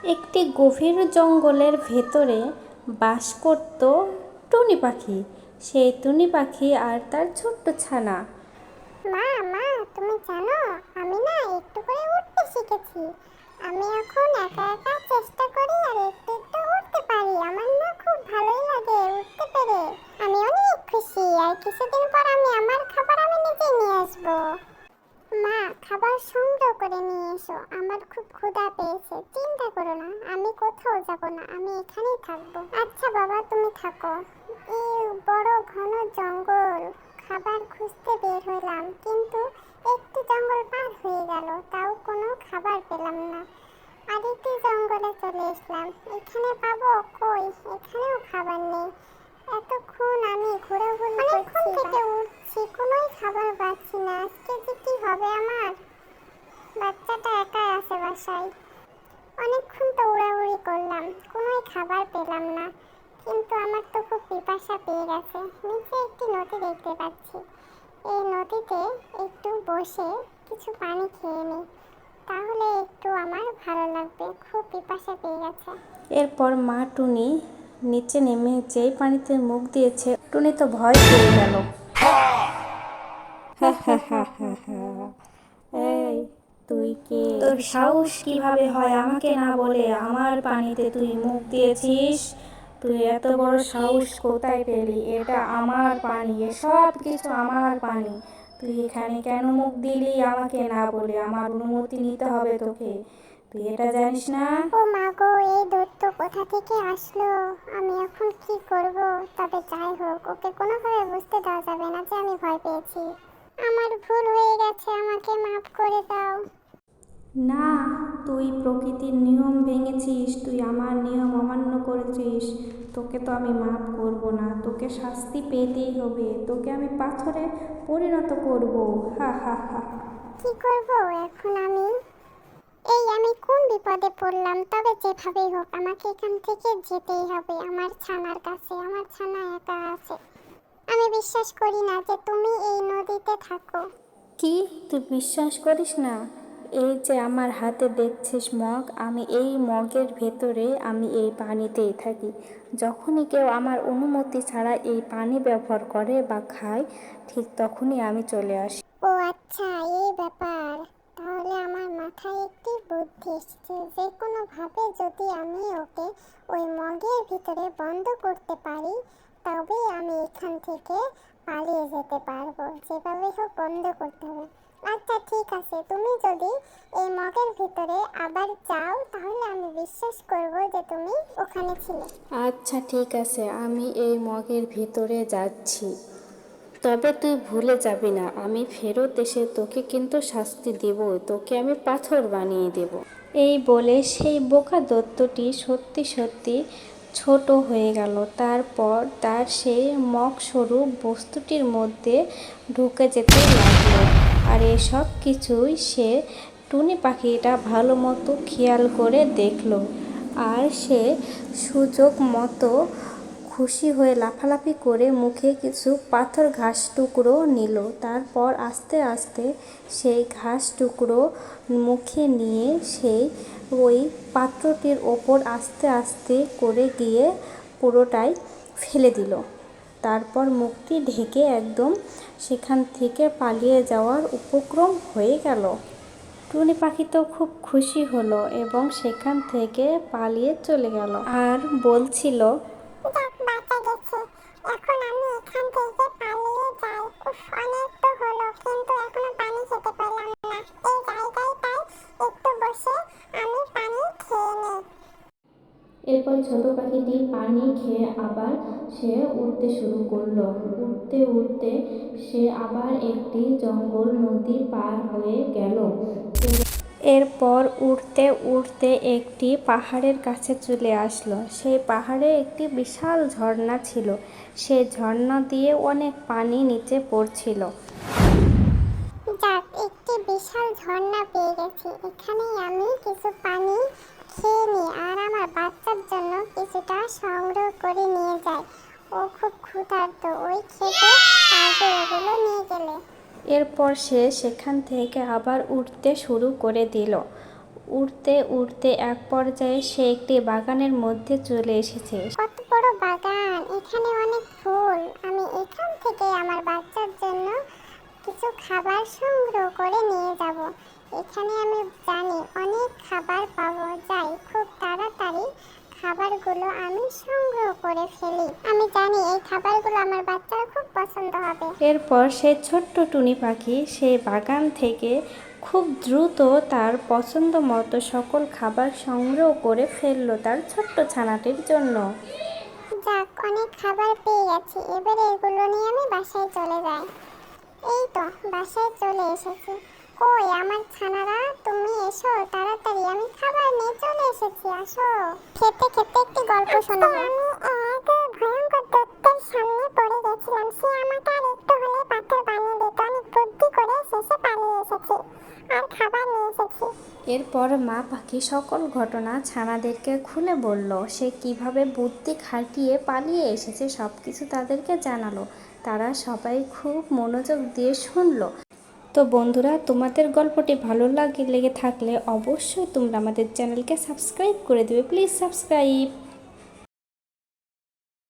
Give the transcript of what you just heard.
একটি গভীর জঙ্গলের ভেতরে বাস করত টুনি পাখি। সেই টুনি পাখি আর তার ছোট্ট ছানা। মা মা তুমি জানো, আমি না একটু করে উঠতে শিখেছি। আমি এখন একা একা চেষ্টা করি আর একটু একটু উঠতে পারি। আমার না খুব ভালোই লাগে উঠতে পেরে। আমি অনেক খুশি। আর কিছুদিন পর আমি আমার খাবার আমি নিজেই নিয়ে আসবো। মা, খাবার সংগ্রহ করে নিয়ে এসো। আমার খুব ক্ষুধা পেয়েছে। চিন্তা করো না, আমি কোথাও যাব না, আমি এখানেই থাকবো। আচ্ছা বাবা, তুমি থাকো। এই বড় ঘন জঙ্গল, খাবার খুঁজতে বের হলাম, কিন্তু একটু জঙ্গল পার হয়ে গেল, তাও কোনো খাবার পেলাম না। আরেকটি জঙ্গলে চলে আসলাম, এখানে পাবো? কই, এখানেও খাবার নেই। এতক্ষণ আমি ঘোরাঘুরি করছি, থেকে উঠছি, কোনোই খাবার পাচ্ছি না। আজকে যে কি হবে আমার? বাচ্চাটা একাই আছে বাসায়। অনেকক্ষণ তো উড়াউড়ি করলাম, কোনোই খাবার পেলাম না। কিন্তু আমার তো খুব পিপাসা পেয়ে গেছে। নিচে একটি নদী দেখতে পাচ্ছি। এই নদীতে একটু বসে কিছু পানি খেয়ে নিই, তাহলে একটু আমার ভালো লাগবে। খুব পিপাসা পেয়ে গেছে। এরপর মা টুনি নিচে নেমে যেই পানিতে মুখ দিয়েছে, টুনি তো ভয় পেয়ে গেল। এই, তুই কে? তোর সাহস কিভাবে হয় আমাকে না বলে আমার পানিতে তুই মুখ দিয়েছিস? তুই এত বড় সাহস কোথায় পেলি? এটা আমার পানি, সব কিছু আমার পানি। তুই এখানে কেন মুখ দিলি আমাকে না বলে? আমার অনুমতি নিতে হবে তোকে। তুই এটা জানিস না? ও মা গো, এই দৈত্য কোথা থেকে আসলো? আমি এখন কি করব? তবে যাই হোক, ওকে কোনোভাবে বুঝতে দেওয়া যাবে না যে আমি ভয় পেয়েছি। আমার ভুল হয়ে গেছে, আমাকে মাফ করে দাও। না, তুই প্রকৃতির নিয়ম ভেঙেছিস, তুই আমার নিয়ম অমান্য করেছিস। তোকে তো আমি মাফ করব না, তোকে শাস্তি পেতেই হবে। তোকে আমি পাথরে পরিণত করব। হা হা হা। কি করব এখন আমি? আমি কোন বিপদে পড়লাম? তবে যেভাবেই হোক আমাকে এখান থেকে যেতেই হবে, আমার ছানার কাছে। আমার ছানা একা আছে। আমি বিশ্বাস করি না যে তুমি এই নদীতে থাকো। কি, তুই বিশ্বাস করিস না? এই যে আমার হাতে দেখছিস মগ, আমি এই মগের ভেতরে, আমি এই পানিতেই থাকি। যখনই কেউ আমার অনুমতি ছাড়া এই পানি ব্যবহার করে বা খায়, ঠিক তখনই আমি চলে আসি। ও আচ্ছা, এই ব্যাপার। তাহলে আমার মাথায় একটি বুদ্ধি এসেছে। যে কোনোভাবে যদি আমি ওকে ওই মগের ভিতরে বন্ধ করতে পারি, তবে আমি এখান থেকে পালিয়ে যেতে পারবো। যেভাবে হোক বন্ধ করতে হবে। আচ্ছা ঠিক আছে, তুমি যদি এই মগের ভিতরে আবার যাও, তাহলে আমি বিশ্বাস করব যে তুমি ওখানে ছিলে। আচ্ছা ঠিক আছে, আমি এই মগের ভিতরে যাচ্ছি। তবে তুই ভুলে যাবি না, আমি ফেরত এসে তোকে কিন্তু শাস্তি দেব। তোকে আমি পাথর বানিয়ে দেব। এই বলে সেই বোকা দত্তটি সত্যি সত্যি ছোট হয়ে গেল। তারপর তার সেই মগ স্বরূপ বস্তুটির মধ্যে ঢুকে যেতে লাগলো। আর এসব কিছুই সে টুনি পাখিটা ভালো মতো খেয়াল করে দেখলো। আর সে সুযোগ মতো খুশি হয়ে লাফালাফি করে মুখে কিছু পাথর ঘাস টুকরো নিল। তারপর আস্তে আস্তে সেই ঘাস টুকরো মুখে নিয়ে সেই ওই পাত্রটির ওপর আস্তে আস্তে করে গিয়ে পুরোটাই ফেলে দিল। তারপর মুখটি ঢেকে একদম সেখান থেকে পালিয়ে যাওয়ার উপক্রম হয়ে গেল। টুনি পাখি তো খুব খুশি হলো এবং সেখান থেকে পালিয়ে চলে গেল আর বলছিল, যাক, বাঁচা গেছে। এখন আমি এখান থেকে পালিয়ে যাই। উফ, অনেক তো হলো, কিন্তু এখনো পানি খেতে পেলাম না। এই জায়গায় তাই একটু বসে আমি পানি খেয়ে নেই। এরপর ছোট পাখিটি পানি খেয়ে আবার সে উড়তে শুরু করলো। উড়তে উড়তে সে আবার একটি জঙ্গল নদী পার হয়ে গেল। এরপর উড়তে উড়তে একটি পাহাড়ের কাছে চলে আসলো। সেই পাহাড়ে একটি বিশাল ঝর্ণা ছিল। সেই ঝর্ণা দিয়ে অনেক পানি নিচে পড়ছিল। যাক, একটি বিশাল ঝর্ণা পেয়ে গেছি। এখানেই আমি কিছু পানি খেয়ে নিই আর আমার বাচ্চার জন্য কিছুটা সংগ্রহ করে নিয়ে যাই। ও খুব ক্ষুধার্ত, ওই খেতে পারবে ওগুলো নিয়ে গেলে। এরপর সে সেখান থেকে আবার উঠতে শুরু করে দিল। উড়তে উড়তে এক পর্যায়ে সে একটি বাগানের মধ্যে চলে এসেছে। কত বড় বাগান, এখানে অনেক ফুল। আমি এখান থেকে আমার বাচ্চার জন্য কিছু খাবার সংগ্রহ করে নিয়ে যাব। এখানে আমি জানি অনেক খাবার পাবো। যাই, খুব তাড়াতাড়ি খাবারগুলো আমি সংগ্রহ করে ফেলি। আমি জানি এই খাবারগুলো আমার বাচ্চার খুব পছন্দ হবে। এরপর সে ছোট্ট টুনি পাখি সেই বাগান থেকে খুব দ্রুত তার পছন্দ মতো সকল খাবার সংগ্রহ করে ফেললো তার ছোট্ট ছানাটির জন্য। যাক, অনেক খাবার পেয়ে গেছি, এবারে এগুলো নিয়ে আমি বাসায় চলে যাই। এই তো বাসায় চলে এসেছি। কই আমার ছানারা, তুমি এসো তাড়াতাড়ি, আমি খাবার নিয়ে চলে এসেছি, আসো। খেতে খেতে একটি গল্প শোনাবো। আমি এক ভয়ঙ্কর দত্তের সামনে পড়ে গেছিলাম। সে আমাকে আর একটু হলে পাথর বানিয়ে দিত। অনেক বুদ্ধি করে শেষে পালিয়ে এসেছি আর খাবার নিয়ে এসেছি। এরপর মা পাখি সকল ঘটনা ছানাদেরকে খুলে বলল। সে কিভাবে বুদ্ধি খাটিয়ে পালিয়ে এসেছে সব কিছু তাদেরকে জানালো। তারা সবাই খুব মনোযোগ দিয়ে শুনলো। তো বন্ধুরা, তোমাদের গল্পটি ভালো লেগে থাকলে অবশ্যই তোমরা আমাদের চ্যানেলকে সাবস্ক্রাইব করে দেবে। Please subscribe.